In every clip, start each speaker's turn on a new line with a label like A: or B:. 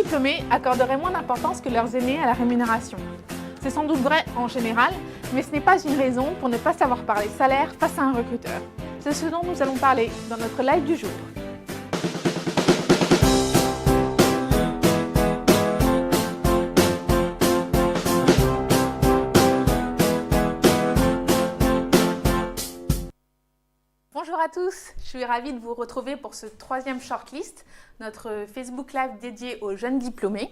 A: diplômés accorderaient moins d'importance que leurs aînés à la rémunération. C'est sans doute vrai en général, mais ce n'est pas une raison pour ne pas savoir parler salaire face à un recruteur. C'est ce dont nous allons parler dans notre live du jour. Bonjour à tous, je suis ravie de vous retrouver pour ce troisième shortlist, notre Facebook Live dédié aux jeunes diplômés.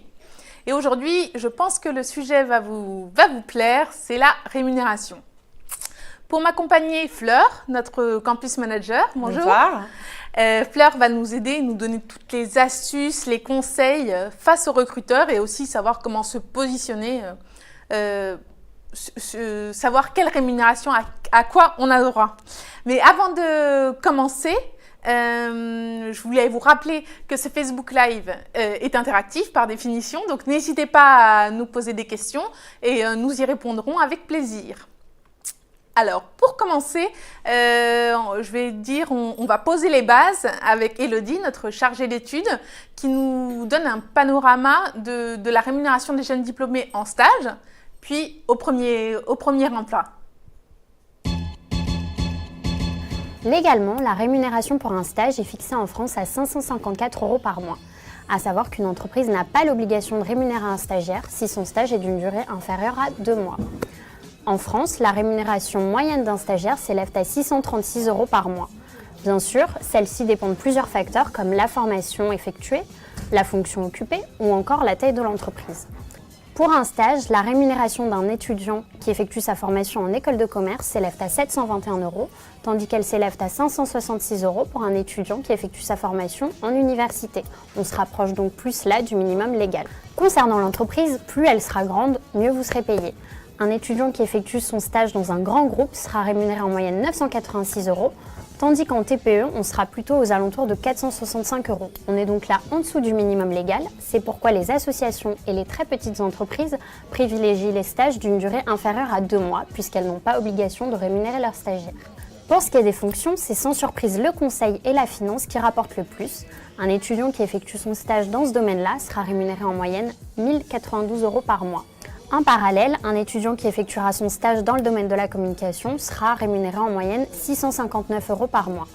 A: Et aujourd'hui, je pense que le sujet va vous plaire, c'est la rémunération. Pour m'accompagner, Fleur, notre campus manager. Bonjour.
B: Bonsoir.
A: Fleur va nous aider, nous donner toutes les astuces, les conseils face aux recruteurs et aussi savoir comment se positionner, savoir quelle rémunération, à quoi on a droit. Mais avant de commencer, je voulais vous rappeler que ce Facebook Live est interactif par définition, donc n'hésitez pas à nous poser des questions et nous y répondrons avec plaisir. Alors, pour commencer, je vais dire, on va poser les bases avec Elodie, notre chargée d'études, qui nous donne un panorama de la rémunération des jeunes diplômés en stage, puis au premier emploi.
C: Légalement, la rémunération pour un stage est fixée en France à 554 € par mois. À savoir qu'une entreprise n'a pas l'obligation de rémunérer un stagiaire si son stage est d'une durée inférieure à 2 mois. En France, la rémunération moyenne d'un stagiaire s'élève à 636 € par mois. Bien sûr, celle-ci dépend de plusieurs facteurs comme la formation effectuée, la fonction occupée ou encore la taille de l'entreprise. Pour un stage, la rémunération d'un étudiant qui effectue sa formation en école de commerce s'élève à 721 €, tandis qu'elle s'élève à 566 € pour un étudiant qui effectue sa formation en université. On se rapproche donc plus là du minimum légal. Concernant l'entreprise, plus elle sera grande, mieux vous serez payé. Un étudiant qui effectue son stage dans un grand groupe sera rémunéré en moyenne 986 €, tandis qu'en TPE, on sera plutôt aux alentours de 465 €. On est donc là en dessous du minimum légal. C'est pourquoi les associations et les très petites entreprises privilégient les stages d'une durée inférieure à 2 mois, puisqu'elles n'ont pas obligation de rémunérer leurs stagiaires. Pour ce qui est des fonctions, c'est sans surprise le conseil et la finance qui rapportent le plus. Un étudiant qui effectue son stage dans ce domaine-là sera rémunéré en moyenne 1092 € par mois. En parallèle, un étudiant qui effectuera son stage dans le domaine de la communication sera rémunéré en moyenne 659 € par mois.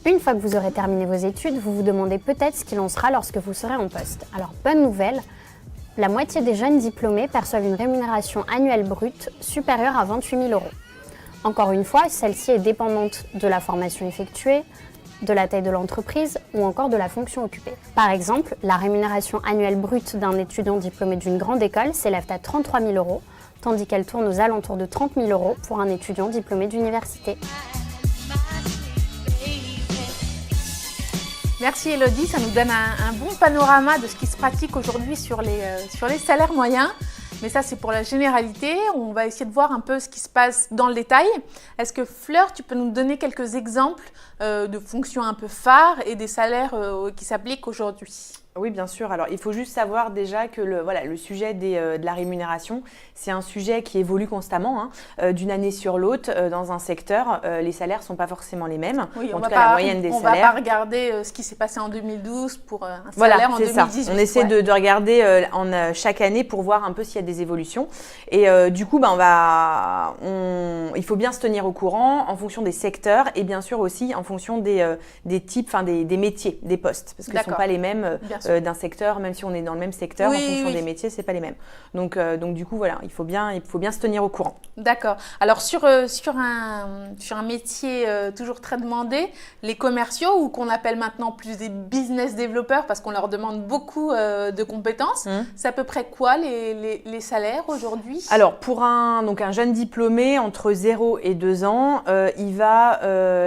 C: Une fois que vous aurez terminé vos études, vous vous demandez peut-être ce qu'il en sera lorsque vous serez en poste. Alors, bonne nouvelle, la moitié des jeunes diplômés perçoivent une rémunération annuelle brute supérieure à 28 000 €. Encore une fois, celle-ci est dépendante de la formation effectuée, de la taille de l'entreprise ou encore de la fonction occupée. Par exemple, la rémunération annuelle brute d'un étudiant diplômé d'une grande école s'élève à 33 000 €, tandis qu'elle tourne aux alentours de 30 000 € pour un étudiant diplômé d'université.
A: Merci Elodie, ça nous donne un bon panorama de ce qui se pratique aujourd'hui sur les salaires moyens. Mais ça, c'est pour la généralité. On va essayer de voir un peu ce qui se passe dans le détail. Est-ce que Fleur, tu peux nous donner quelques exemples de fonctions un peu phares et des salaires qui s'appliquent aujourd'hui ?
B: Oui, bien sûr. Alors, il faut juste savoir déjà que le sujet de la rémunération, c'est un sujet qui évolue constamment, d'une année sur l'autre. Dans un secteur, les salaires ne sont pas forcément les mêmes.
A: Oui,
B: en tout cas, la moyenne des salaires.
A: On ne va pas regarder ce qui s'est passé en 2012 pour un salaire en 2018.
B: Ça. On essaie de regarder chaque année pour voir un peu s'il y a des évolutions. Et du coup, il faut bien se tenir au courant en fonction des secteurs et bien sûr aussi en fonction des types, des métiers, des postes, parce que ce ne sont pas les mêmes. D'un secteur, même si on est dans le même secteur, en fonction des métiers, c'est pas les mêmes. Donc du coup, voilà, il faut bien se tenir au courant.
A: D'accord. Alors sur un métier toujours très demandé, les commerciaux, ou qu'on appelle maintenant plus des business développeurs, parce qu'on leur demande beaucoup de compétences, c'est à peu près quoi les salaires aujourd'hui ?
B: Alors pour un jeune diplômé entre 0 et 2 ans, il va,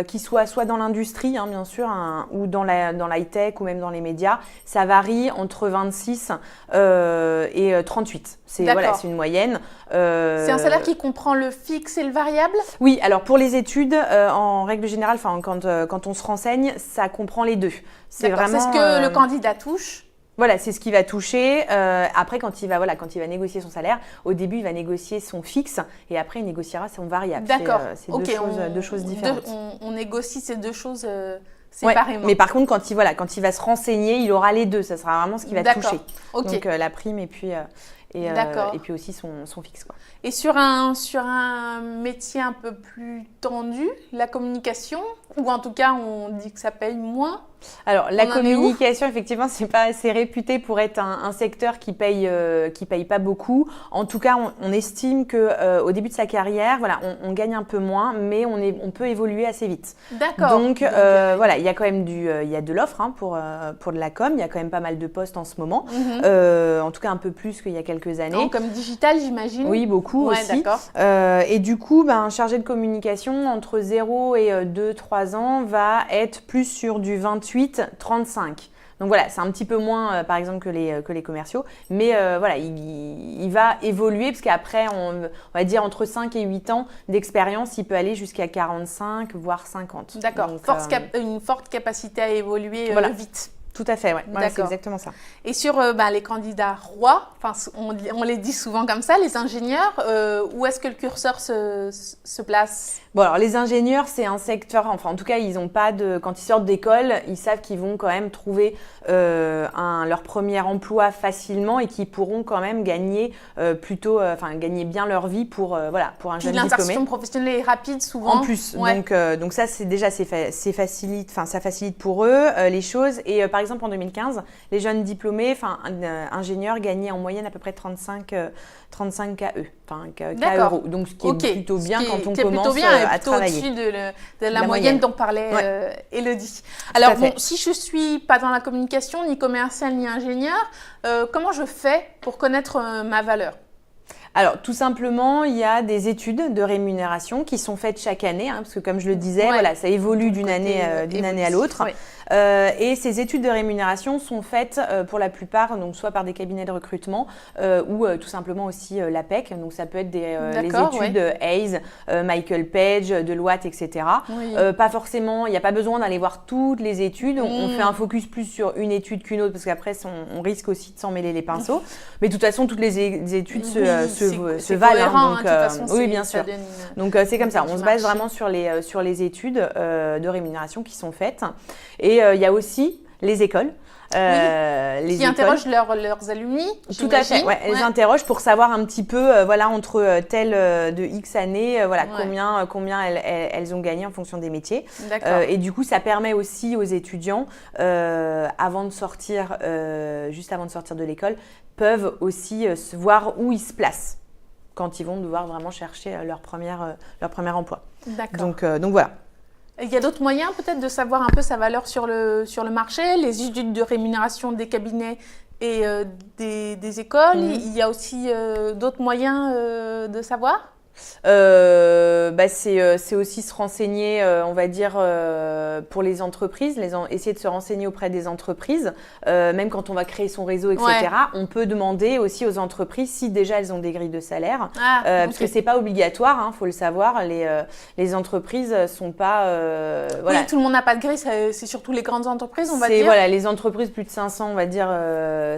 B: qu'il soit dans l'industrie, bien sûr, ou dans l'high-tech ou même dans les médias, ça varie entre 26 et 38. C'est une moyenne.
A: C'est un salaire qui comprend le fixe et le variable ?
B: Oui, alors pour les études, en règle générale, quand on se renseigne, ça comprend les deux. C'est
A: ce que le candidat touche ?
B: Voilà, c'est ce qu'il va toucher. Après, quand il va négocier son salaire, au début, il va négocier son fixe et après, il négociera son variable.
A: D'accord.
B: C'est deux choses différentes.
A: On négocie ces deux choses séparément.
B: Mais par contre, quand il va se renseigner, il aura les deux. Ça sera vraiment ce qui va toucher.
A: Okay.
B: Donc la prime et puis aussi son fixe, quoi.
A: Et sur un métier un peu plus tendu, la communication, ou en tout cas on dit que ça paye moins.
B: Alors la communication, effectivement, c'est réputé pour être un secteur qui paye pas beaucoup. En tout cas, on estime que au début de sa carrière, on gagne un peu moins, mais on peut évoluer assez vite.
A: D'accord.
B: Donc il y a quand même il y a de l'offre pour de la com. Il y a quand même pas mal de postes en ce moment. En tout cas, un peu plus qu'il y a quelques années.
A: Comme digital, j'imagine.
B: Oui, beaucoup aussi.
A: D'accord.
B: Et du coup, un chargé de communication entre 0 et 2-3 ans va être plus sur du 28-35. Donc voilà, c'est un petit peu moins, par exemple, que les commerciaux. Mais il va évoluer parce qu'après, on va dire entre 5 et 8 ans d'expérience, il peut aller jusqu'à 45, voire 50.
A: D'accord,
B: donc,
A: une forte capacité à évoluer vite.
B: Tout à fait, c'est exactement ça.
A: Et sur les candidats rois, on les dit souvent comme ça, les ingénieurs, où est-ce que le curseur se place ?
B: Bon, alors les ingénieurs, c'est un secteur, en tout cas, ils ont pas quand ils sortent d'école, ils savent qu'ils vont quand même trouver leur premier emploi facilement et qu'ils pourront quand même gagner gagner bien leur vie pour un jeune diplômé.
A: L'insertion professionnelle est rapide souvent.
B: En plus, donc ça, ça facilite pour eux les choses. Et par exemple, en 2015, les jeunes diplômés, ingénieurs gagnaient en moyenne à peu près 35 KE, euros. Donc ce qui est plutôt bien quand on commence à travailler.
A: Au-dessus de la moyenne dont parlait Élodie. Alors si je suis pas dans la communication, ni commercial, ni ingénieur, comment je fais pour connaître ma valeur ?
B: Alors, tout simplement, il y a des études de rémunération qui sont faites chaque année, parce que comme je le disais, ça évolue d'une année à l'autre. Et ces études de rémunération sont faites pour la plupart, donc soit par des cabinets de recrutement ou tout simplement aussi l'APEC. Donc, ça peut être les études Hayes, Michael Page, Deloitte, etc. Pas forcément, il n'y a pas besoin d'aller voir toutes les études. On fait un focus plus sur une étude qu'une autre parce qu'après, on risque aussi de s'en mêler les pinceaux. Mais de toute façon, toutes les études se valent. Donc, oui, bien sûr. Donc, c'est comme ça. On se base vraiment sur les études de rémunération qui sont faites. Et il y a aussi les écoles.
A: Qui interrogent leurs alumni.
B: Tout à fait, elles interrogent pour savoir un petit peu, entre telle de X années, combien elles ont gagné en fonction des métiers. Et du coup, ça permet aussi aux étudiants, juste avant de sortir de l'école, peuvent aussi voir où ils se placent quand ils vont devoir vraiment chercher leur premier emploi.
A: D'accord.
B: Donc voilà.
A: Il y a d'autres moyens peut-être de savoir un peu sa valeur sur le marché, les études de rémunération des cabinets et des écoles. Il y a aussi d'autres moyens de savoir ?
B: C'est aussi se renseigner, on va dire, pour les entreprises, essayer de se renseigner auprès des entreprises, même quand on va créer son réseau, etc. On peut demander aussi aux entreprises si déjà elles ont des grilles de salaire, parce que c'est pas obligatoire, faut le savoir, les entreprises sont pas...
A: Oui, tout le monde n'a pas de grille, c'est surtout les grandes entreprises, on va dire.
B: Voilà, les entreprises plus de 500, on va dire,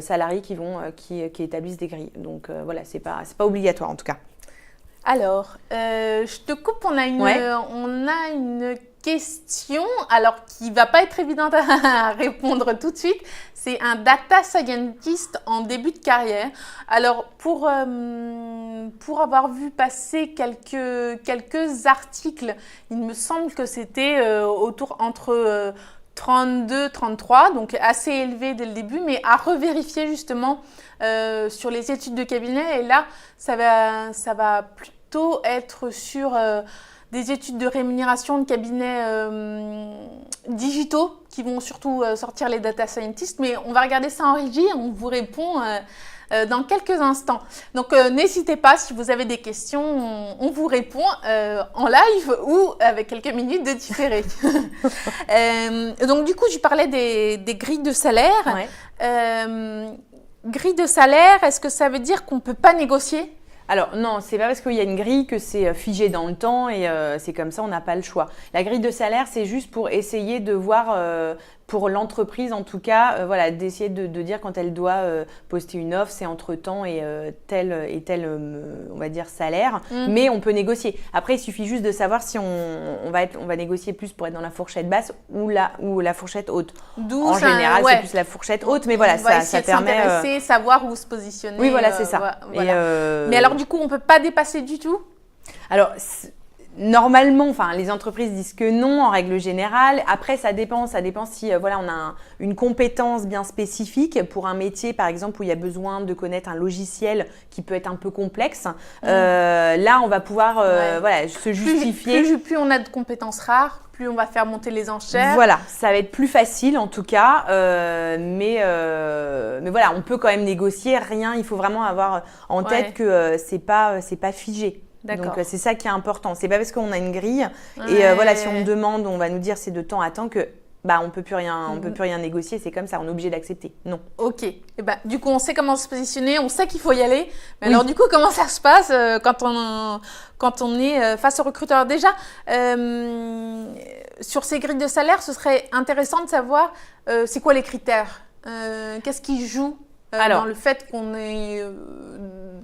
B: salariés qui établissent des grilles. Donc c'est pas obligatoire en tout cas.
A: Alors, je te coupe, on a une question, alors qui ne va pas être évidente à répondre tout de suite. C'est un data scientist en début de carrière. Alors, pour avoir vu passer quelques articles, il me semble que c'était entre 32, 33, donc assez élevé dès le début, mais à revérifier justement sur les études de cabinet. Et là, ça va plutôt être sur des études de rémunération de cabinets digitaux qui vont surtout sortir les data scientists. Mais on va regarder ça en régie, on vous répond dans quelques instants. Donc n'hésitez pas, si vous avez des questions, on vous répond en live ou avec quelques minutes de différé. Donc du coup, je parlais des grilles de salaire. Grille de salaire, est-ce que ça veut dire qu'on ne peut pas négocier ?
B: Alors non, c'est pas parce qu'il y a une grille que c'est figé dans le temps et c'est comme ça, on n'a pas le choix. La grille de salaire, c'est juste pour essayer de voir pour l'entreprise en tout cas, voilà, d'essayer de dire quand elle doit poster une offre, c'est entre temps et tel on va dire salaire, mais on peut négocier. Après, il suffit juste de savoir si on va négocier plus pour être dans la fourchette basse ou la fourchette haute. En général, c'est plus la fourchette haute, mais voilà, ça permet
A: s'intéresser, savoir où se positionner.
B: Oui, voilà, c'est ça.
A: Voilà. Mais alors du coup, on peut pas dépasser du tout?
B: Alors, normalement, enfin, les entreprises disent que non, en règle générale. Après, ça dépend si voilà, on a une compétence bien spécifique pour un métier, par exemple, où il y a besoin de connaître un logiciel qui peut être un peu complexe. Là, on va pouvoir voilà, se justifier.
A: Plus on a de compétences rares, plus on va faire monter les enchères.
B: Voilà, ça va être plus facile en tout cas, mais voilà, on peut quand même négocier. Il faut vraiment avoir en tête que c'est pas figé.
A: D'accord.
B: Donc c'est ça qui est important. C'est pas parce qu'on a une grille et voilà, si on demande, on va nous dire c'est de temps à temps que on peut plus rien négocier. C'est comme ça, on est obligé d'accepter. Non.
A: Ok. Et du coup, on sait comment se positionner, on sait qu'il faut y aller. Mais alors du coup, comment ça se passe quand on est face au recruteur? Déjà, sur ces grilles de salaire, ce serait intéressant de savoir c'est quoi les critères. Qu'est-ce qui joue dans le fait qu'on est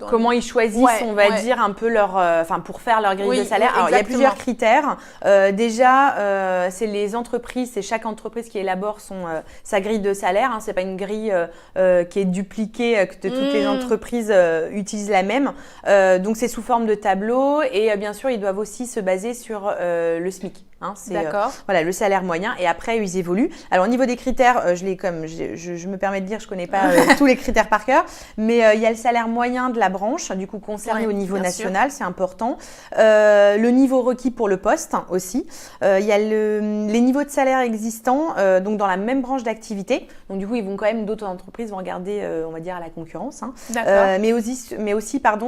B: comment ils choisissent, on va dire, un peu pour faire leur grille de salaire. Alors, il y a plusieurs critères. Déjà, c'est les entreprises, c'est chaque entreprise qui élabore sa grille de salaire. C'est pas une grille qui est dupliquée, que toutes les entreprises utilisent la même. Donc, c'est sous forme de tableau et bien sûr, ils doivent aussi se baser sur le SMIC. C'est voilà, le salaire moyen et après ils évoluent. Alors au niveau des critères, je me permets de dire, je connais pas tous les critères par cœur, mais il y a le salaire moyen de la branche, du coup concerné au niveau national, c'est important. Le niveau requis pour le poste aussi. Il y a les niveaux de salaire existants, donc dans la même branche d'activité. Donc du coup, d'autres entreprises vont regarder, on va dire, à la concurrence. Mais aussi,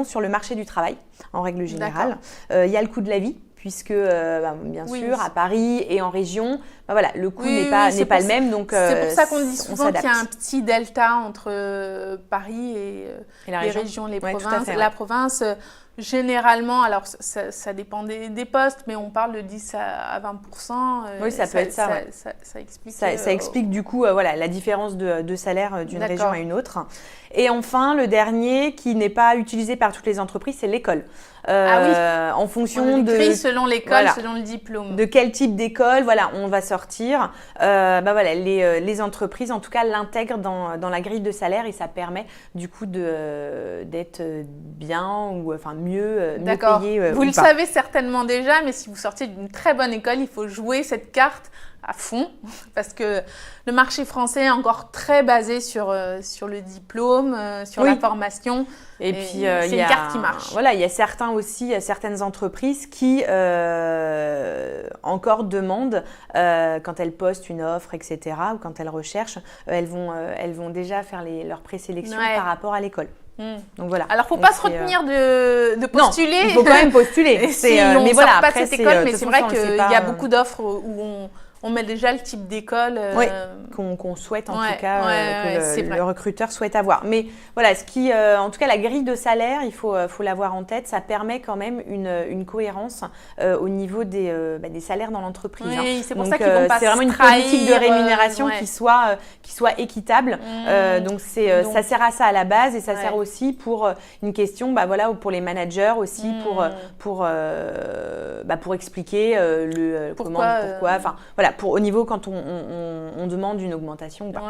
B: sur le marché du travail en règle générale. Il y a le coût de la vie. Puisque, bien sûr, à Paris et en région, voilà, le coût n'est pas le même. Donc,
A: c'est pour ça qu'on dit souvent qu'il y a un petit delta entre Paris et les régions, les provinces. La province, généralement, alors ça dépend des postes, mais on parle de 10 à 20%.
B: Oui, ça peut être ça.
A: Ça explique.
B: Ça explique du coup voilà, la différence de salaire d'une région à une autre. Et enfin, le dernier qui n'est pas utilisé par toutes les entreprises, c'est l'école. En fonction
A: selon l'école, selon le diplôme.
B: De quel type d'école, voilà, on va sortir. Voilà, les entreprises, en tout cas, l'intègrent dans la grille de salaire et ça permet du coup d'être bien ou mieux payé.
A: Vous le savez certainement déjà, mais si vous sortez d'une très bonne école, il faut jouer cette carte à fond parce que le marché français est encore très basé sur le diplôme, sur la formation. Et puis c'est une carte qui marche.
B: Voilà, il y a certaines entreprises qui encore demandent quand elles postent une offre, etc. ou quand elles recherchent, elles vont déjà faire leur présélection par rapport à l'école. Donc voilà.
A: Alors, faut pas se retenir de postuler.
B: Non, il faut quand même postuler.
A: Mais voilà, pas de cette école, mais c'est vrai qu'il y a beaucoup d'offres où on met déjà le type d'école
B: qu'on souhaite en tout cas que le recruteur souhaite avoir. Mais voilà, en tout cas la grille de salaire, il faut l'avoir en tête. Ça permet quand même une cohérence au niveau des salaires dans l'entreprise.
A: Oui, c'est pour ça qu'ils vont pas
B: c'est vraiment une politique de rémunération qui soit équitable. Donc ça sert à ça à la base et ça sert aussi pour une question, pour les managers aussi pour expliquer pourquoi. Enfin voilà. Au niveau quand on demande une augmentation ou pas.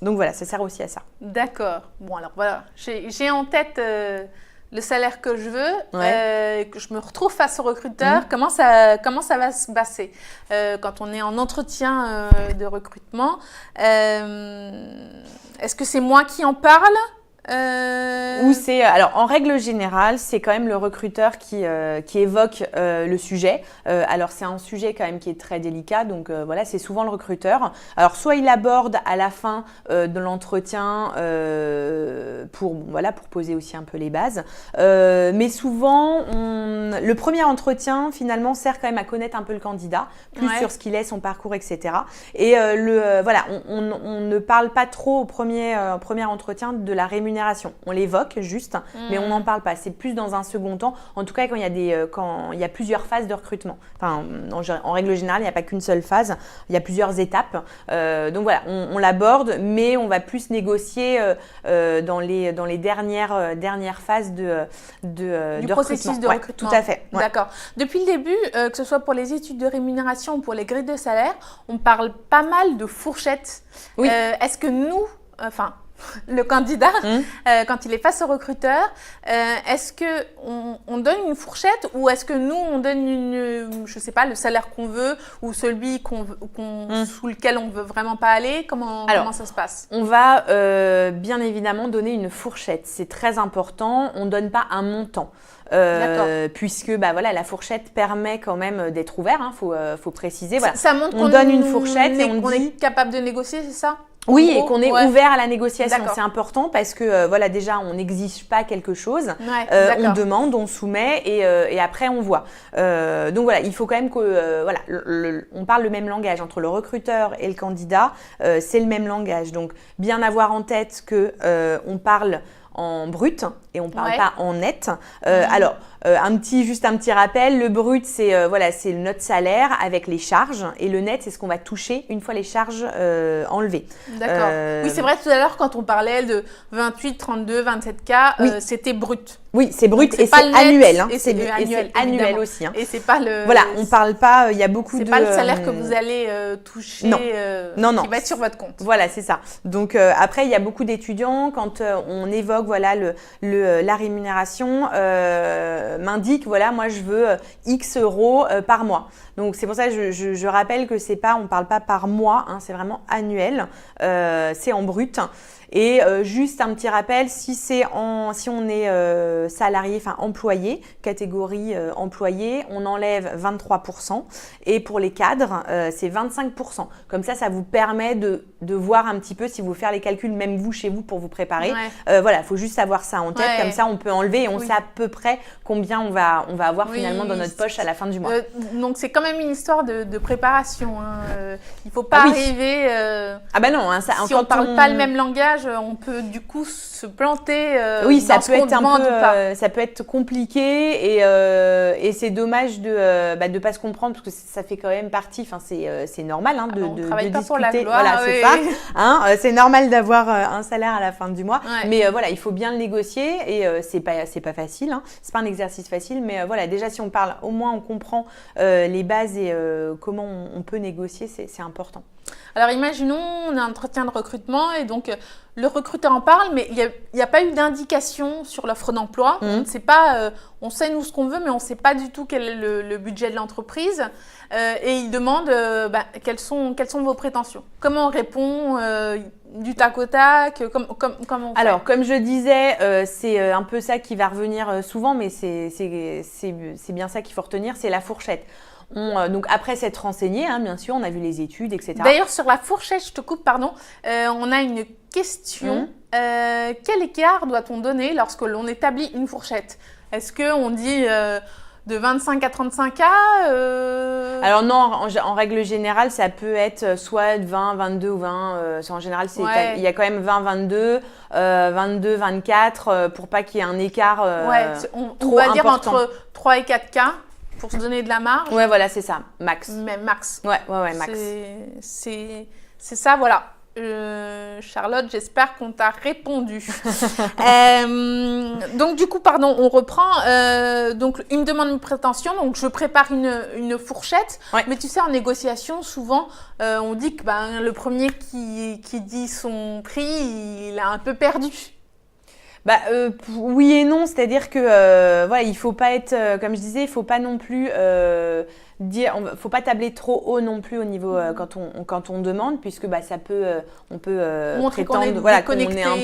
B: Donc voilà, ça sert aussi à ça.
A: D'accord. Bon alors voilà, j'ai en tête le salaire que je veux, que je me retrouve face au recruteur. Comment ça va se passer quand on est en entretien de recrutement? Est-ce que c'est moi qui en parle?
B: Ou alors en règle générale, c'est quand même le recruteur qui évoque le sujet. Alors c'est un sujet quand même qui est très délicat, donc voilà, c'est souvent le recruteur. Alors soit il aborde à la fin de l'entretien pour poser aussi un peu les bases, mais souvent le premier entretien finalement sert quand même à connaître un peu le candidat, plus sur ce qu'il est, son parcours, etc. Et on ne parle pas trop au premier entretien de la rémunération rémunération. On l'évoque juste, mais on n'en parle pas. C'est plus dans un second temps. En tout cas, quand il y a plusieurs phases de recrutement. Enfin, en règle générale, il n'y a pas qu'une seule phase. Il y a plusieurs étapes. Donc voilà, on l'aborde, mais on va plus négocier dans les dernières phases
A: du
B: de
A: processus de
B: recrutement.
A: recrutement.
B: Tout à fait. Ouais.
A: D'accord. Depuis le début, que ce soit pour les études de rémunération ou pour les grilles de salaire, on parle pas mal de fourchettes.
B: Oui.
A: Est-ce que nous, le candidat, quand il est face au recruteur, est-ce qu'on donne une fourchette ou est-ce que nous, on donne je sais pas, le salaire qu'on veut ou celui sous lequel on veut vraiment pas aller? Comment ça se passe?
B: On va bien évidemment donner une fourchette. C'est très important. On ne donne pas un montant. Puisque la fourchette permet quand même d'être ouvert, faut préciser. Voilà.
A: Ça montre
B: on donne une fourchette et on dit
A: est capable de négocier, c'est ça?
B: Oui, et qu'on est ouvert à la négociation.
A: D'accord.
B: C'est important parce que déjà, on n'exige pas quelque chose. On demande, on soumet et après, on voit. Donc voilà, il faut quand même que on parle le même langage entre le recruteur et le candidat. C'est le même langage. Donc, bien avoir en tête que on parle en brut et on parle pas en net. Alors, un petit rappel, le brut, c'est notre salaire avec les charges et le net, c'est ce qu'on va toucher une fois les charges enlevées.
A: D'accord. Oui, c'est vrai, tout à l'heure, quand on parlait de 28, 32, 27K, c'était brut.
B: Oui, c'est brut et c'est annuel. C'est annuel aussi.
A: Et c'est pas le…
B: Voilà, on parle pas, il y a beaucoup de…
A: C'est pas le salaire que vous allez toucher
B: non.
A: qui va être sur votre compte.
B: Voilà, c'est ça. Donc après, il y a beaucoup d'étudiants, quand on évoque la rémunération, m'indique, moi je veux X euros par mois. Donc c'est pour ça que je rappelle que on parle pas par mois, c'est vraiment annuel, c'est en brut. Et juste un petit rappel, si on est salarié, employé, catégorie employé, on enlève 23%. Et pour les cadres, c'est 25%. Comme ça vous permet de voir un petit peu, si vous faire les calculs, même vous, chez vous, pour vous préparer. Il faut juste avoir ça en tête. Comme ça, on peut enlever et on sait à peu près combien on va avoir finalement dans notre poche à la fin du mois.
A: Donc, c'est quand même une histoire de préparation. Il ne faut pas arriver…
B: non,
A: si on ne parle pas le même langage, on peut du coup se planter.
B: Ça peut être compliqué et c'est dommage de pas se comprendre parce que ça fait quand même partie. C'est normal de
A: travaille pas
B: discuter.
A: Pour la gloire,
B: voilà, c'est ça. C'est normal d'avoir un salaire à la fin du mois, mais il faut bien le négocier et c'est pas facile. C'est pas un exercice facile, mais déjà si on parle, au moins on comprend les bases et comment on peut négocier, c'est important.
A: Alors imaginons, on a un entretien de recrutement et donc le recruteur en parle, mais il n'y a pas eu d'indication sur l'offre d'emploi. On ne sait pas, on sait nous ce qu'on veut, mais on ne sait pas du tout quel est le budget de l'entreprise. Et il demande quelles sont vos prétentions. Comment on répond du tac au tac, comment on fait?
B: Alors, comme je disais, c'est un peu ça qui va revenir souvent, mais c'est bien ça qu'il faut retenir, c'est la fourchette. Donc après s'être renseigné, bien sûr, on a vu les études, etc.
A: D'ailleurs, sur la fourchette, je te coupe, pardon, on a une question. Quel écart doit-on donner lorsque l'on établit une fourchette? Est-ce qu'on dit de 25 à 35K
B: Alors non, en règle générale, ça peut être soit 20, 22 ou 20. En général, il y a quand même 20, 22, 22, 24, pour pas qu'il y ait un écart
A: on va dire entre 3 et 4K. Pour se donner de la marge.
B: Ouais, voilà, c'est ça, max.
A: Mais max.
B: Ouais, max.
A: C'est ça, voilà. Charlotte, j'espère qu'on t'a répondu. Donc, du coup, pardon, on reprend. Donc, il me demande une prétention. Donc, je prépare une fourchette. Mais tu sais, en négociation, souvent, on dit que le premier qui dit son prix, il a un peu perdu.
B: Oui et non, c'est-à-dire que il faut pas être, comme je disais, il faut pas non plus faut pas tabler trop haut non plus au niveau quand on demande, puisque ça peut on peut prétendre qu'on est un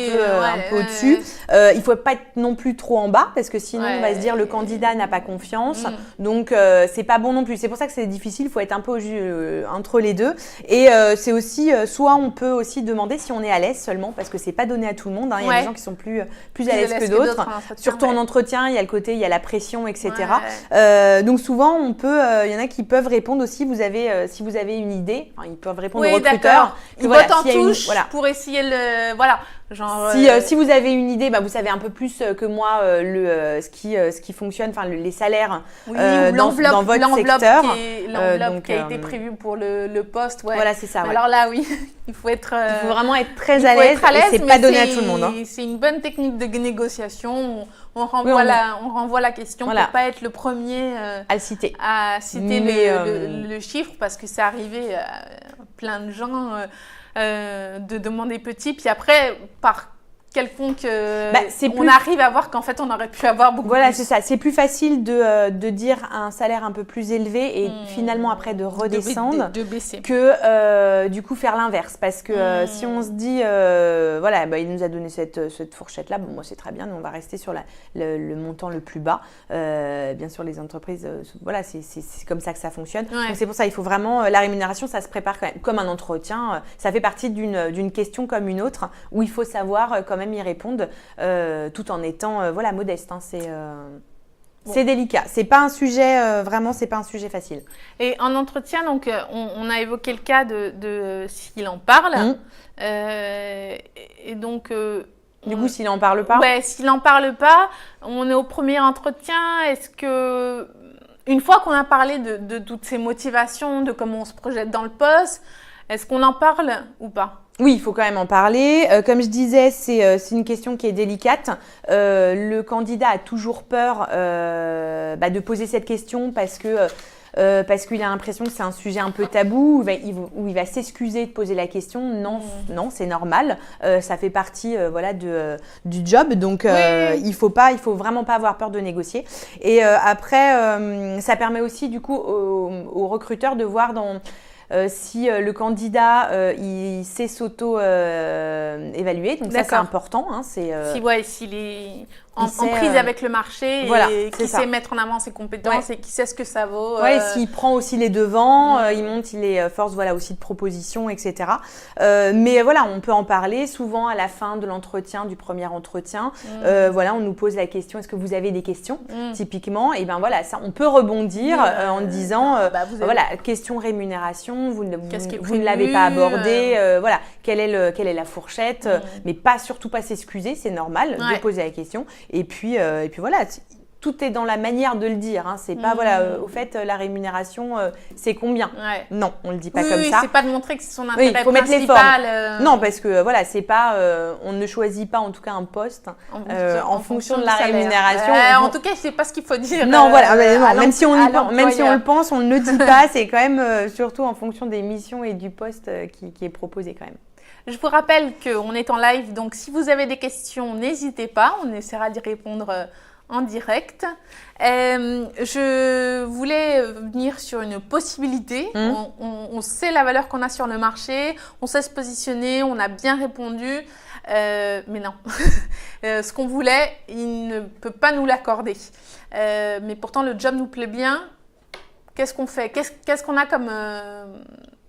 B: peu au-dessus. Il faut pas être non plus trop en bas, parce que sinon on va se dire le candidat n'a pas confiance, donc c'est pas bon non plus. C'est pour ça que c'est difficile, il faut être un peu entre les deux. Et c'est aussi soit on peut aussi demander si on est à l'aise seulement, parce que c'est pas donné à tout le monde. Il y a des gens qui sont plus à l'aise que d'autres. Surtout en entretien, il y a le côté, il y a la pression, etc. Donc souvent on peut, il y en a qui peuvent répondre aussi. Si vous avez une idée, ils peuvent répondre au recruteur.
A: Ils votent en touche pour essayer Genre,
B: Si vous avez une idée, vous savez un peu plus que moi ce qui fonctionne, enfin les salaires
A: oui,
B: dans votre secteur.
A: L'enveloppe qui a été prévue pour le poste. Ouais.
B: Voilà, c'est ça. Ouais.
A: Alors là, oui, il faut
B: vraiment être très à l'aise. Et c'est pas donné à tout le monde. Hein.
A: C'est une bonne technique de négociation. On renvoie la question pour pas être le premier
B: à le citer.
A: À citer le chiffre, parce que c'est arrivé à plein de gens de demander petit, puis après par quelconque on arrive à voir qu'en fait on aurait pu avoir beaucoup plus.
B: Voilà, c'est ça. C'est plus facile de dire un salaire un peu plus élevé et finalement après de redescendre
A: de baisser
B: que du coup faire l'inverse, parce que si on se dit il nous a donné cette fourchette là, moi c'est très bien, nous on va rester sur le montant le plus bas. Bien sûr les entreprises c'est comme ça que ça fonctionne.
A: Ouais.
B: Donc c'est pour ça il faut vraiment la rémunération, ça se prépare quand même comme un entretien, ça fait partie d'une question comme une autre où il faut savoir quand même y répondre tout en étant modeste. Hein, c'est délicat. C'est pas un sujet vraiment, c'est pas un sujet facile.
A: Et en entretien, donc on a évoqué le cas de s'il en parle. Et donc
B: du coup, s'il en parle pas.
A: Ouais, s'il en parle pas, on est au premier entretien. Est-ce que une fois qu'on a parlé de toutes ces motivations, de comment on se projette dans le poste, est-ce qu'on en parle ou pas?
B: Oui, il faut quand même en parler. Comme je disais, c'est une question qui est délicate. Le candidat a toujours peur de poser cette question parce qu'il a l'impression que c'est un sujet un peu tabou, où il va s'excuser de poser la question. Non, c'est normal. Ça fait partie du job. Donc, il faut vraiment pas avoir peur de négocier. Et après, ça permet aussi du coup aux recruteurs de voir si le candidat il sait s'auto-évaluer, donc ça c'est important. Hein, s'il
A: est en prise avec le marché et qui sait mettre en avant ses compétences et qui sait ce que ça vaut.
B: S'il prend aussi les devants, il monte, il est force aussi de proposition, etc. Mais on peut en parler souvent à la fin de l'entretien, du premier entretien. On nous pose la question, est-ce que vous avez des questions typiquement? Et ça, on peut rebondir en disant, question rémunération, vous ne l'avez pas abordé, quelle est la fourchette, mais surtout pas s'excuser, c'est normal de poser la question. Et puis tout est dans la manière de le dire. Hein. C'est pas au fait la rémunération c'est combien. Non, on le dit pas comme ça.
A: C'est pas de montrer que c'est son intérêt
B: faut
A: principal.
B: Mettre les formes. Non, parce que c'est pas on ne choisit pas en tout cas un poste en fonction de la rémunération.
A: En tout cas, je sais pas ce qu'il faut dire.
B: Non, même si on le pense, on ne le dit pas. C'est quand même surtout en fonction des missions et du poste qui est proposé quand même.
A: Je vous rappelle qu'on est en live, donc si vous avez des questions, n'hésitez pas, on essaiera d'y répondre en direct. Je voulais venir sur une possibilité. On sait la valeur qu'on a sur le marché, on sait se positionner, on a bien répondu, mais non. Ce qu'on voulait, il ne peut pas nous l'accorder. Mais pourtant, le job nous plaît bien. Qu'est-ce qu'on fait? Qu'est-ce qu'on a comme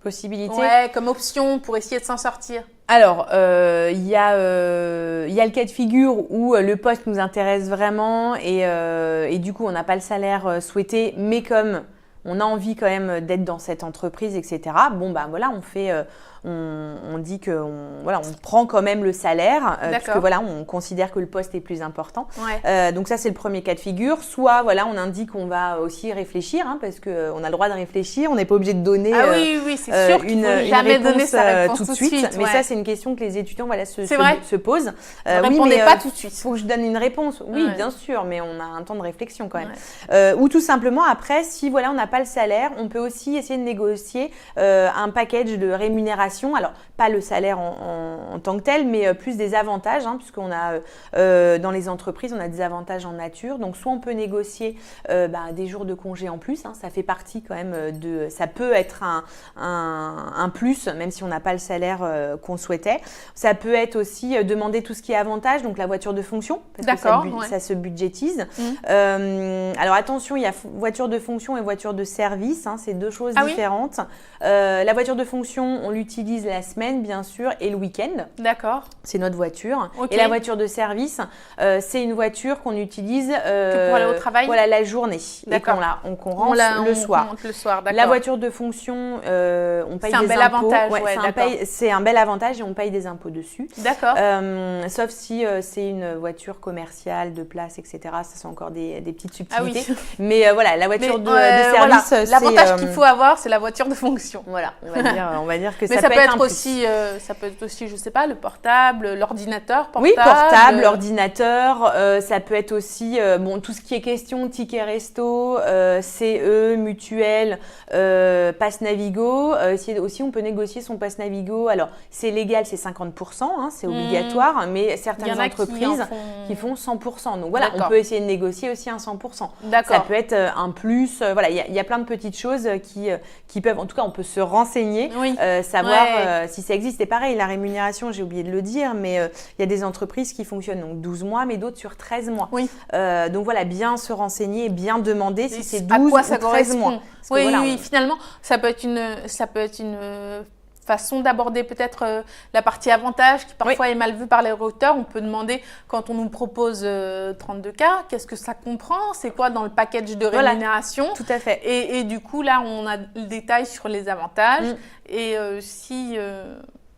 B: possibilité?
A: Comme option pour essayer de s'en sortir.
B: Alors, il y a le cas de figure où le poste nous intéresse vraiment et du coup, on n'a pas le salaire souhaité, mais comme on a envie quand même d'être dans cette entreprise, etc. On fait... On dit on prend quand même le salaire puisque on considère que le poste est plus important. Donc ça c'est le premier cas de figure. Soit on indique qu'on va aussi réfléchir parce que on a le droit de réfléchir. On n'est pas obligé de donner
A: c'est sûr qu'il faut jamais donner sa réponse
B: tout de suite. Mais ça c'est une question que les étudiants se posent.
A: Répondez pas tout de suite.
B: Il faut que je donne une réponse. Oui, bien sûr, mais on a un temps de réflexion quand même. Ou tout simplement après, si on n'a pas le salaire, on peut aussi essayer de négocier un package de rémunération. Alors, pas le salaire en tant que tel, mais plus des avantages, puisqu'on a dans les entreprises, on a des avantages en nature. Donc, soit on peut négocier des jours de congé en plus. Ça fait partie quand même ça peut être un plus, même si on n'a pas le salaire qu'on souhaitait. Ça peut être aussi demander tout ce qui est avantage, donc la voiture de fonction, parce que ça se budgétise. Alors, attention, il y a voiture de fonction et voiture de service. C'est deux choses différentes. La voiture de fonction, on l'utilise utilise la semaine, bien sûr, et le week-end.
A: D'accord.
B: C'est notre voiture.
A: Ok.
B: Et la voiture de service, c'est une voiture qu'on utilise
A: Que pour aller au travail.
B: Voilà, la journée.
A: D'accord.
B: Et qu'on rentre le soir.
A: On rentre le soir, d'accord.
B: La voiture de fonction, on paye des impôts.
A: C'est un bel avantage, ouais, d'accord.
B: C'est un bel avantage et on paye des impôts dessus.
A: D'accord.
B: Sauf si c'est une voiture commerciale, de place, etc. Ça, c'est encore des petites subtilités.
A: Ah oui.
B: Mais voilà, la voiture de service,
A: voilà.
B: c'est…
A: L'avantage qu'il faut avoir, c'est la voiture de fonction.
B: Voilà, on va dire que
A: mais
B: ça peut être un
A: aussi, ça peut être aussi, je sais pas, le portable, l'ordinateur portable.
B: Oui, portable, l'ordinateur. Ça peut être aussi, tout ce qui est question, ticket resto, CE, mutuelle, pass Navigo. Aussi, on peut négocier son pass Navigo. Alors, c'est légal, c'est 50%, hein, c'est obligatoire, mais certaines entreprises qui font 100%. Donc voilà, on peut essayer de négocier aussi un 100%.
A: D'accord.
B: Ça peut être un plus. Voilà, il y a plein de petites choses qui peuvent, en tout cas, on peut se renseigner, savoir si ça existe. Et pareil, la rémunération, j'ai oublié de le dire, mais il y a des entreprises qui fonctionnent donc 12 mois, mais d'autres sur 13 mois.
A: Oui.
B: Donc voilà, bien se renseigner, bien demander si c'est 12
A: à quoi
B: ou
A: ça
B: 13 mois.
A: Oui, finalement, ça peut être une façon d'aborder peut-être la partie avantage qui parfois est mal vue par les recruteurs. On peut demander, quand on nous propose 32K, qu'est-ce que ça comprend? C'est quoi dans le package de rémunération?
B: Tout à fait.
A: Et du coup, là, on a le détail sur les avantages. Et si…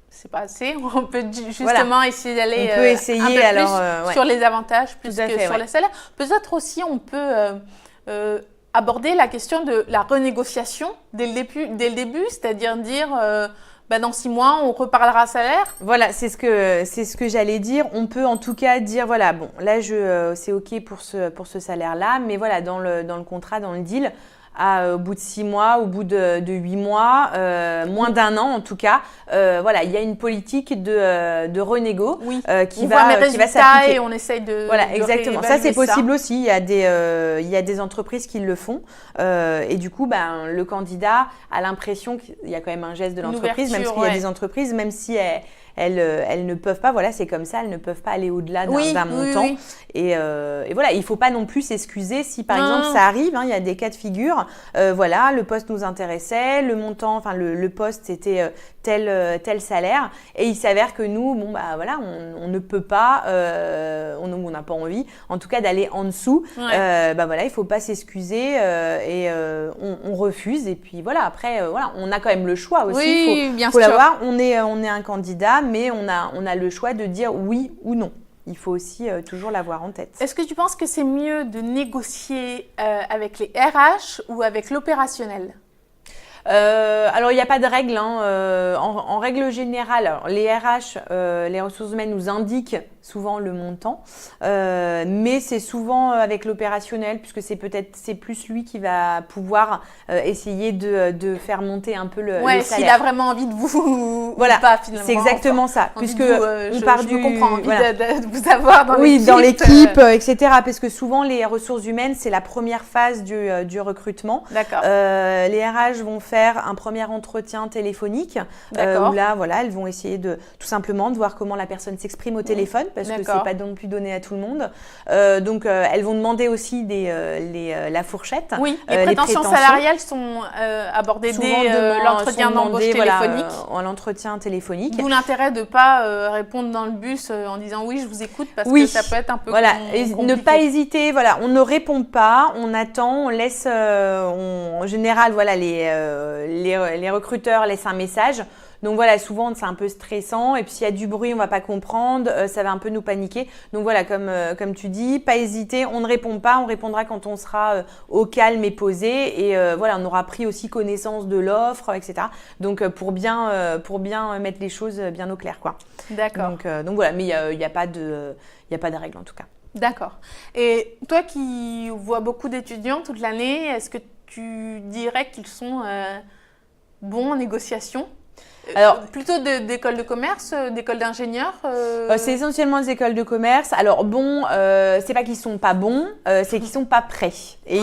A: c'est pas assez, on peut justement essayer d'aller
B: un peu plus
A: sur les avantages plus que sur les salaires. Peut-être aussi on peut aborder la question de la renégociation dès le début, c'est-à-dire dire dans 6 mois on reparlera salaire.
B: Voilà, c'est ce que j'allais dire. On peut en tout cas dire voilà, bon là c'est ok pour ce salaire-là, mais voilà dans le contrat, dans le deal. Au bout de 6 mois, au bout de 8 mois, moins d'1 an en tout cas, voilà, il y a une politique de renégo qui va s'appliquer.
A: Et on essaye de
B: voilà, exactement. Ça c'est possible aussi. Il y a des entreprises qui le font et du coup, le candidat a l'impression qu'il y a quand même un geste de l'entreprise, même s'il y a des entreprises, même si elles ne peuvent pas, voilà, c'est comme ça, elles ne peuvent pas aller au-delà d'un montant.
A: Oui.
B: Et voilà, il ne faut pas non plus s'excuser si par exemple ça arrive, il y a des cas de figure, voilà, le poste nous intéressait, le montant, enfin le poste c'était tel salaire et il s'avère que nous, voilà, on ne peut pas, on n'a pas envie, en tout cas d'aller en dessous, voilà, il ne faut pas s'excuser et on refuse et puis voilà, après, voilà, on a quand même le choix aussi,
A: bien
B: faut
A: sûr.
B: l'avoir, on est un candidat, mais on a le choix de dire oui ou non. Il faut aussi toujours l'avoir en tête.
A: Est-ce que tu penses que c'est mieux de négocier avec les RH ou avec l'opérationnel?
B: Alors, il n'y a pas de règle. En règle générale, alors, les RH, les ressources humaines nous indiquent souvent le montant, mais c'est souvent avec l'opérationnel, puisque c'est plus lui qui va pouvoir essayer de faire monter un peu le salaire.
A: S'il a vraiment envie de vous
B: voilà,
A: ou pas finalement.
B: C'est exactement ça, puisque on part
A: je comprends, envie de vous avoir dans l'équipe.
B: Oui, dans l'équipe, etc. Parce que souvent les ressources humaines, c'est la première phase du recrutement.
A: D'accord.
B: Les RH vont faire un premier entretien téléphonique, où là, voilà, elles vont essayer tout simplement de voir comment la personne s'exprime au téléphone, parce que c'est pas non plus donné à tout le monde. Donc, elles vont demander aussi la fourchette.
A: Oui, les prétentions salariales sont abordées dès l'entretien d'embauche téléphonique.
B: L'entretien téléphonique.
A: D'où l'intérêt de ne pas répondre dans le bus en disant oui, je vous écoute, parce que ça peut être un peu compliqué.
B: Ne pas hésiter, voilà, on ne répond pas, on attend, on laisse, en général, voilà, les recruteurs laissent un message. Donc voilà, souvent c'est un peu stressant et puis s'il y a du bruit, on va pas comprendre, ça va un peu nous paniquer. Donc voilà, comme tu dis, pas hésiter, on ne répond pas, on répondra quand on sera au calme et posé et voilà, on aura pris aussi connaissance de l'offre, etc. Donc pour bien mettre les choses bien au clair, quoi.
A: D'accord.
B: Donc voilà, mais il y a pas de règle en tout cas.
A: D'accord. Et toi qui vois beaucoup d'étudiants toute l'année, est-ce que tu dirais qu'ils sont bons en négociation? Alors, plutôt d'écoles de commerce, d'écoles d'ingénieurs
B: C'est essentiellement des écoles de commerce. Alors bon, c'est pas qu'ils sont pas bons, c'est qu'ils sont pas prêts. Et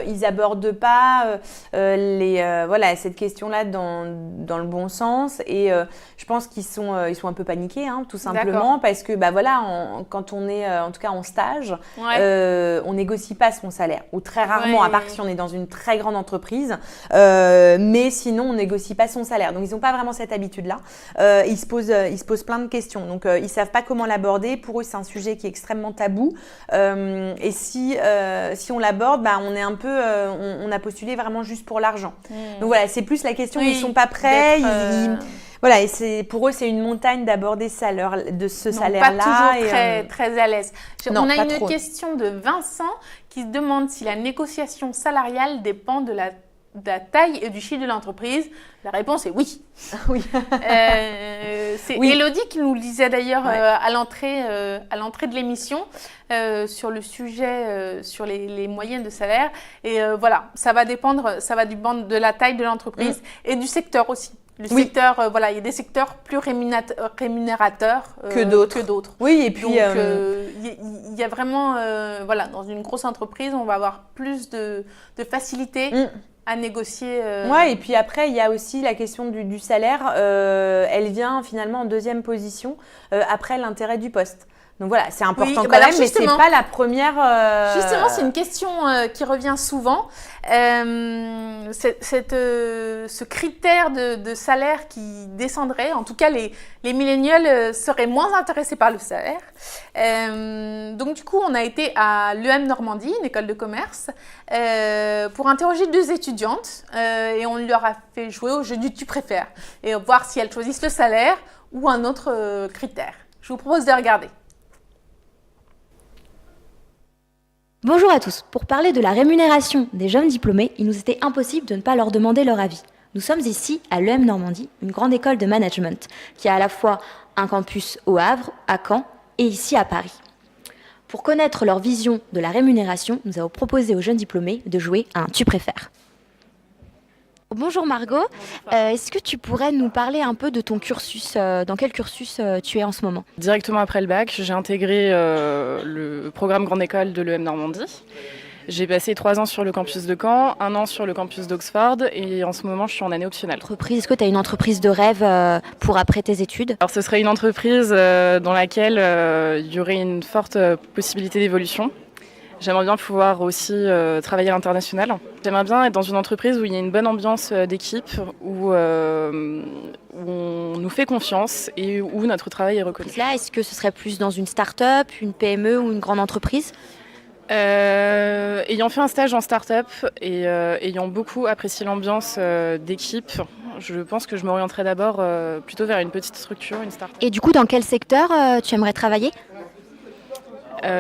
B: ils abordent pas voilà, cette question-là dans le bon sens. Et je pense qu'ils sont un peu paniqués, tout simplement, parce que voilà, quand on est en tout cas en stage, on négocie pas son salaire, ou très rarement, à part si on est dans une très grande entreprise. Mais sinon, on négocie pas son salaire. Donc ils ont pas pas vraiment cette habitude-là, ils se posent plein de questions. Donc, ils savent pas comment l'aborder. Pour eux, c'est un sujet qui est extrêmement tabou. Et si on l'aborde, on est un peu, on a postulé vraiment juste pour l'argent. Donc voilà, c'est plus la question. Ils sont pas prêts. Voilà, et pour eux, c'est une montagne d'aborder ce salaire-là.
A: Pas toujours très à l'aise. On a une
B: trop.
A: question de Vincent qui se demande si la négociation salariale dépend de la taille et du chiffre de l'entreprise. La réponse est oui.
B: Oui.
A: C'est Élodie qui nous le disait d'ailleurs à l'entrée de l'émission sur le sujet, sur les moyennes de salaire. Et voilà, ça va dépendre de la taille de l'entreprise et du secteur aussi. Le secteur, il y a des secteurs plus rémunérateurs que d'autres.
B: Oui, et puis
A: donc il y a vraiment, dans une grosse entreprise, on va avoir plus de facilité à négocier.
B: Ouais, et puis après, il y a aussi la question du salaire. Elle vient finalement en deuxième position après l'intérêt du poste. Donc voilà, c'est important quand même, mais c'est pas la première.
A: Justement, c'est une question qui revient souvent. Ce critère de salaire qui descendrait, en tout cas, les millénials seraient moins intéressés par le salaire. Donc du coup, on a été à l'EM Normandie, une école de commerce, pour interroger 2 étudiantes et on leur a fait jouer au jeu du tu préfères et voir si elles choisissent le salaire ou un autre critère. Je vous propose de regarder.
D: Bonjour à tous. Pour parler de la rémunération des jeunes diplômés, il nous était impossible de ne pas leur demander leur avis. Nous sommes ici à l'EM Normandie, une grande école de management qui a à la fois un campus au Havre, à Caen et ici à Paris. Pour connaître leur vision de la rémunération, nous avons proposé aux jeunes diplômés de jouer à un tu préfères. Bonjour Margot, est-ce que tu pourrais nous parler un peu de ton cursus, dans quel cursus tu es en ce moment?
E: Directement après le bac, j'ai intégré le programme Grande École de l'EM Normandie. J'ai passé 3 ans sur le campus de Caen, 1 an sur le campus d'Oxford et en ce moment je suis en année optionnelle.
D: Est-ce que tu as une entreprise de rêve pour après tes études?
E: Alors ce serait une entreprise dans laquelle il y aurait une forte possibilité d'évolution. J'aimerais bien pouvoir aussi travailler à l'international. J'aimerais bien être dans une entreprise où il y a une bonne ambiance d'équipe, où on nous fait confiance et où notre travail est reconnu.
D: Là, est-ce que ce serait plus dans une start-up, une PME ou une grande entreprise?
E: Ayant fait un stage en start-up et ayant beaucoup apprécié l'ambiance d'équipe, je pense que je m'orienterais d'abord plutôt vers une petite structure, une start-up.
D: Et du coup, dans quel secteur tu aimerais travailler?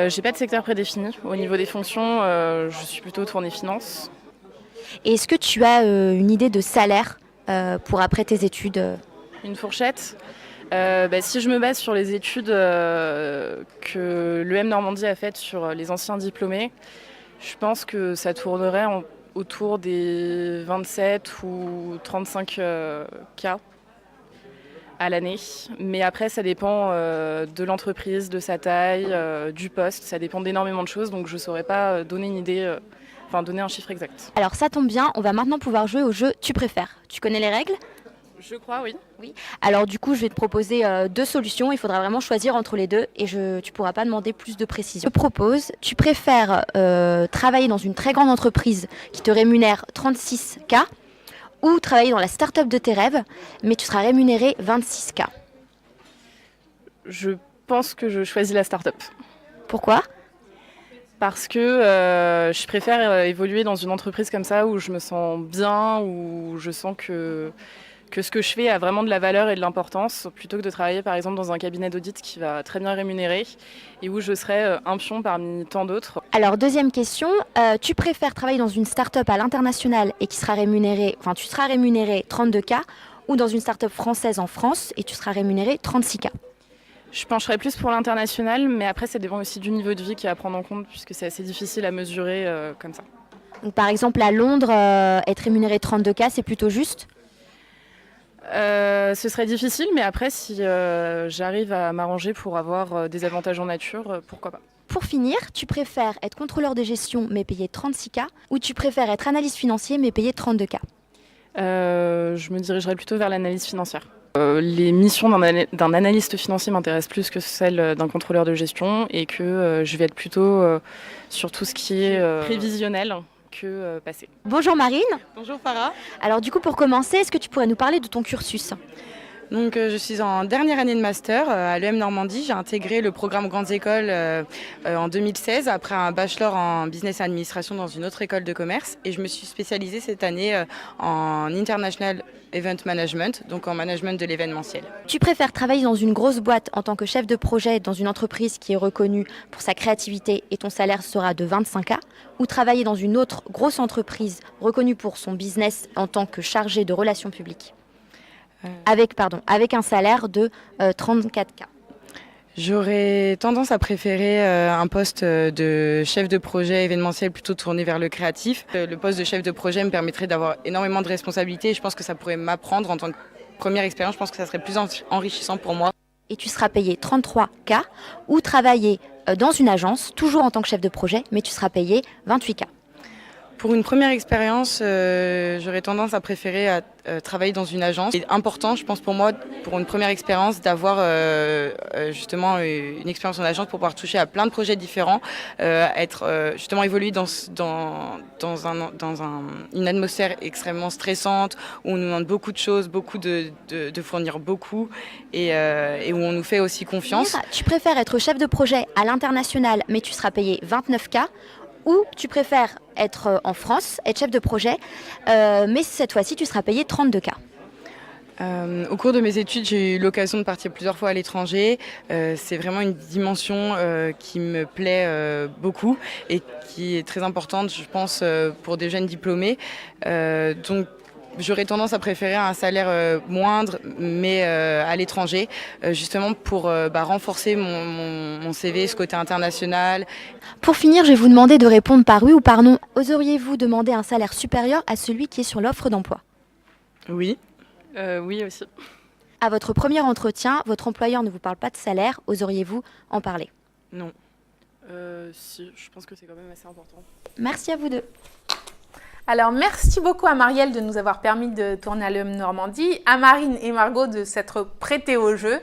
E: J'ai pas de secteur prédéfini. Au niveau des fonctions, je suis plutôt tournée finance.
D: Et est-ce que tu as une idée de salaire pour après tes études?
E: Une fourchette. Si je me base sur les études que l'EM Normandie a faites sur les anciens diplômés, je pense que ça tournerait autour des 27 ou 35 cas à l'année. Mais après, ça dépend de l'entreprise, de sa taille, du poste. Ça dépend d'énormément de choses, donc je ne saurais pas donner une idée, donner un chiffre exact.
D: Alors ça tombe bien, on va maintenant pouvoir jouer au jeu Tu préfères. Tu connais les règles?
E: Je crois, oui.
D: Alors du coup, je vais te proposer 2 solutions. Il faudra vraiment choisir entre les deux et tu ne pourras pas demander plus de précision. Je te propose, tu préfères travailler dans une très grande entreprise qui te rémunère 36K ou travailler dans la start-up de tes rêves, mais tu seras rémunéré 26K.
E: Je pense que je choisis la start-up.
D: Pourquoi?
E: Parce que je préfère évoluer dans une entreprise comme ça où je me sens bien, où je sens que ce que je fais a vraiment de la valeur et de l'importance, plutôt que de travailler par exemple dans un cabinet d'audit qui va très bien rémunérer et où je serai un pion parmi tant d'autres.
D: Alors deuxième question, tu préfères travailler dans une start-up à l'international et tu seras rémunéré 32K ou dans une start-up française en France et tu seras rémunéré 36K?
E: Je pencherais plus pour l'international, mais après ça dépend aussi du niveau de vie qu'il y a à prendre en compte puisque c'est assez difficile à mesurer comme ça.
D: Donc, par exemple à Londres, être rémunéré 32K, c'est plutôt juste?
E: Ce serait difficile, mais après, si j'arrive à m'arranger pour avoir des avantages en nature, pourquoi pas.
D: Pour finir, tu préfères être contrôleur de gestion mais payé 36K ou tu préfères être analyste financier mais payé 32K?
E: Je me dirigerais plutôt vers l'analyse financière. Les missions d'un analyste financier m'intéressent plus que celles d'un contrôleur de gestion et que je vais être plutôt sur tout ce qui est prévisionnel que passer.
D: Bonjour Marine.
F: Bonjour Farah.
D: Alors du coup, pour commencer, est-ce que tu pourrais nous parler de ton cursus ?
F: Donc, je suis en dernière année de master à l'EM Normandie. J'ai intégré le programme Grandes Écoles en 2016 après un bachelor en business et administration dans une autre école de commerce. Et je me suis spécialisée cette année en International Event Management, donc en management de l'événementiel.
D: Tu préfères travailler dans une grosse boîte en tant que chef de projet dans une entreprise qui est reconnue pour sa créativité et ton salaire sera de 25K, ou travailler dans une autre grosse entreprise reconnue pour son business en tant que chargé de relations publiques avec un salaire de 34K.
F: J'aurais tendance à préférer un poste de chef de projet événementiel plutôt tourné vers le créatif. Le poste de chef de projet me permettrait d'avoir énormément de responsabilités et je pense que ça pourrait m'apprendre en tant que première expérience. Je pense que ça serait plus enrichissant pour moi.
D: Et tu seras payé 33K ou travailler dans une agence, toujours en tant que chef de projet, mais tu seras payé 28K.
F: Pour une première expérience, j'aurais tendance à préférer travailler dans une agence. C'est important, je pense pour moi, pour une première expérience, d'avoir justement une expérience en agence pour pouvoir toucher à plein de projets différents, justement évoluer dans une atmosphère extrêmement stressante, où on nous demande beaucoup de choses, de fournir beaucoup, et où on nous fait aussi confiance.
D: Tu préfères être chef de projet à l'international, mais tu seras payé 29K, ou tu préfères être en France, être chef de projet, mais cette fois-ci, tu seras payé 32K.
F: Au cours de mes études, j'ai eu l'occasion de partir plusieurs fois à l'étranger. C'est vraiment une dimension qui me plaît beaucoup et qui est très importante, je pense, pour des jeunes diplômés. Donc, j'aurais tendance à préférer un salaire moindre, mais à l'étranger, justement pour renforcer mon CV, ce côté international.
D: Pour finir, je vais vous demander de répondre par oui ou par non. Oseriez-vous demander un salaire supérieur à celui qui est sur l'offre d'emploi ?
F: Oui.
E: Oui aussi.
D: À votre premier entretien, votre employeur ne vous parle pas de salaire, oseriez-vous en parler ?
F: Non.
E: Si, je pense que c'est quand même assez important.
D: Merci à vous deux.
A: Alors, merci beaucoup à Marielle de nous avoir permis de tourner à l'EM Normandie, à Marine et Margot de s'être prêtées au jeu.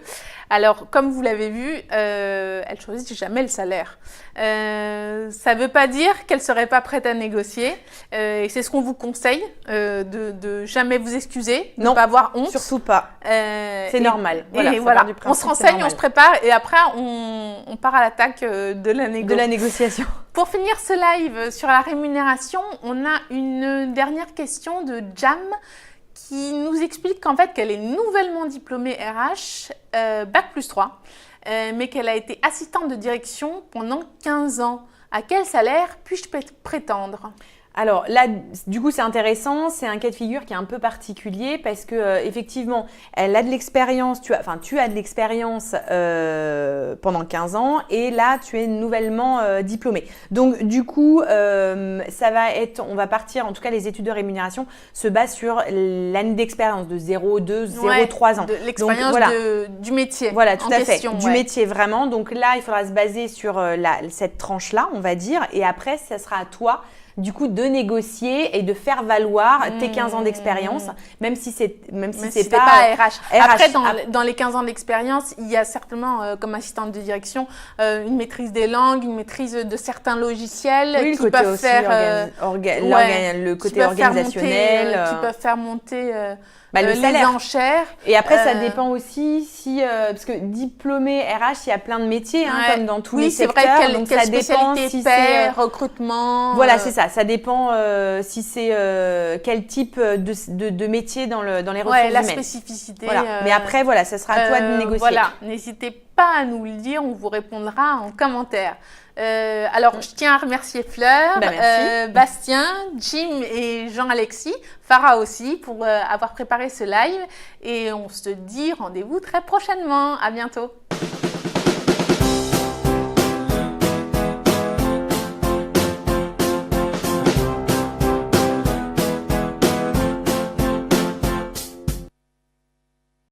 A: Alors, comme vous l'avez vu, elles choisissent jamais le salaire. Ça ne veut pas dire qu'elles ne seraient pas prêtes à négocier. Et c'est ce qu'on vous conseille, de jamais vous excuser, de ne pas avoir honte.
B: Surtout pas. C'est normal.
A: Et voilà, on se renseigne, on se prépare et après, on part à l'attaque de la négo.
B: De la négociation.
A: Pour finir ce live sur la rémunération, on a une dernière question de Jam qui nous explique qu'en fait, qu'elle est nouvellement diplômée RH, Bac+3, mais qu'elle a été assistante de direction pendant 15 ans. À quel salaire puis-je prétendre ?
B: Alors là, du coup, c'est intéressant. C'est un cas de figure qui est un peu particulier parce que effectivement, elle a de l'expérience. Tu as de l'expérience pendant 15 ans et là, tu es nouvellement diplômée. Donc du coup, ça va être, on va partir. En tout cas, les études de rémunération se basent sur l'année d'expérience de 0, 2, 0, 3 ans.
A: De l'expérience du métier.
B: Voilà, tout à fait.
A: Question,
B: du métier vraiment. Donc là, il faudra se baser sur cette tranche-là, on va dire. Et après, ça sera à toi du coup de négocier et de faire valoir tes 15 ans d'expérience, même si c'est pas
A: RH. Après, dans les 15 ans d'expérience, il y a certainement, comme assistante de direction, une maîtrise des langues, une maîtrise de certains logiciels qui peuvent faire
B: le côté organisationnel,
A: qui peuvent faire monter
B: le
A: les
B: salaire.
A: enchères.
B: Et après, ça dépend aussi si parce que diplômé RH, il y a plein de métiers, comme dans tous les secteurs.
A: C'est vrai,
B: donc
A: quelle
B: ça dépend si c'est
A: recrutement.
B: Voilà, c'est ça. Ça dépend si c'est quel type de métier dans les ressources humaines.
A: La spécificité.
B: Voilà. Mais après, voilà, ça sera à toi de négocier.
A: Voilà, n'hésitez pas à nous le dire, on vous répondra en commentaire. Alors, je tiens à remercier Fleur, Bastien, Jim et Jean-Alexis, Farah aussi, pour avoir préparé ce live. Et on se dit rendez-vous très prochainement. À bientôt.